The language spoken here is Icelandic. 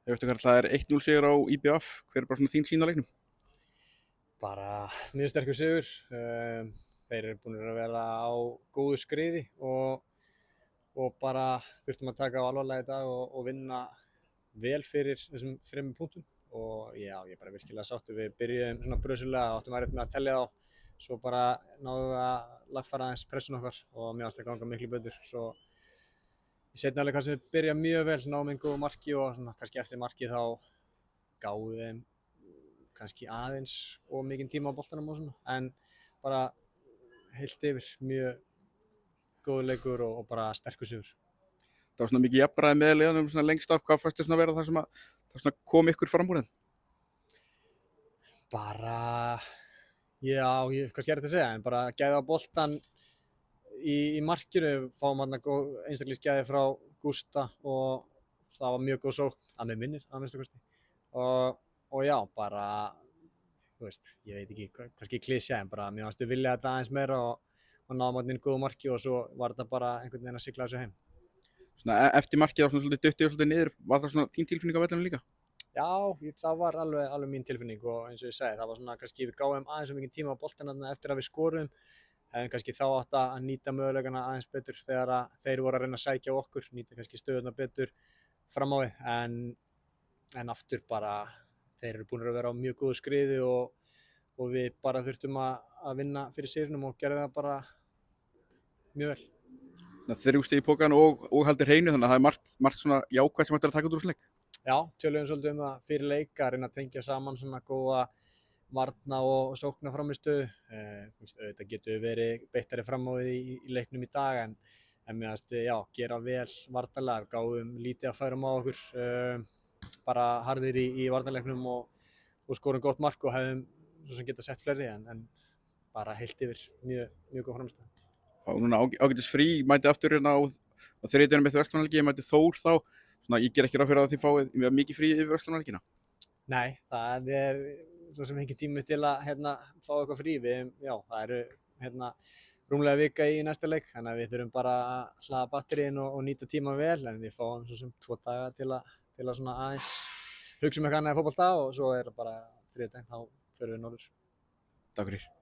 Veistu hvað það er 1-0 sigur á IBF, hver bara svona þín sýn á leiknum? Bara mjög sterkur sigur. Þeir eru búin að vera á góðu skriði og bara þurftum að taka á alvarlega í dag og vinna vel fyrir þessum 3 punktum. Og já, ég er bara virkilega sáttur. Við byrjuðum svona brösulega, áttum erfitt með að tellja þá. Svo bara náðum við að lagfæra aðeins pressun okkar og mér fannst það ganga miklu betur. Svo í seinni hálfleik kannski við byrja mjög vel, náðum einn góðu marki og svona kannski eftir markið þá gáfum við þeim kannski aðeins og mikinn tíma á boltanum og svona, en bara heilt yfir mjög góður leikur og bara sterkur sigur. Það var svona mikið jafnræði með liðunum svona lengst af, hvað fannst þér svona vera það sem að það svona kom ykkur fram úr þeim? Bara, já, kannski er þetta að segja, en bara gæði á boltan í markinu, fáum hann einstaklingsgæði frá Gústa og það var mjög góð sókn, að mig minnir að minnsta kosti. Og já, bara, þú veist, ég veit ekki, kannski klísja, en bara mér fannst við vilja þetta aðeins meira og náðum hann inn góðu marki og svo var þetta bara einhvern veginn að sigla þessu heim. Svona eftir markið á svona svolítið duttið og svolítið niður, var það svona þín tilfinning á vellinum líka? Já, það var alveg mín tilfinning og eins og ég segi, það var svona kannski við gáðum aðeins mikið tíma á boltanum eftir að við skoruðum. Hefðum kannski þá átt að nýta möguleikana aðeins betur þegar þeir voru að reyna að sækja okkur, nýta kannski stöðuna betur fram á við, en aftur bara, þeir eru búin að vera á mjög góðu skriði og við bara þurftum að vinna fyrir sigrinum og gera það bara mjög vel. 3 stig í pokann og haldir hreinu, þannig að það er margt svona jákvætt sem hægt er að taka út úr þessu leik. Já, töluðum svolítið um það fyrir leik að reyna að tengja saman svona góða varna og sókna framistöðu. Auðvitað getur verið beittari fram á við í leiknum í dag, en mér finnst við gera vel varnarlega, gáðum lítið að færum á okkur, bara harðir í varnarleiknum og skorum gott mark og hefðum svo sem geta sett fleiri, en bara heilt yfir mjög góð framistöðu. Og núna ágætis frí, mæti aftur hérna á þriðjudaginn með Verslunarhelgi, mæti Þór þá. Svona, ég ger ekki ráð fyrir að þið fáið mikið frí yfir Verslunarhelgina. Nei, það er svo sem engin tími til að fá eitthvað frí. Það eru rúmlega vika í næsta leik, þannig að við þurfum bara að hlaða batteríin og nýta tíma vel, en við fáum svo sem 2 daga til að svona aðeins hugsa eitthvað annað í fótbolta og svo er það bara þriðjudaginn, þá förum við norður. Takk fyrir.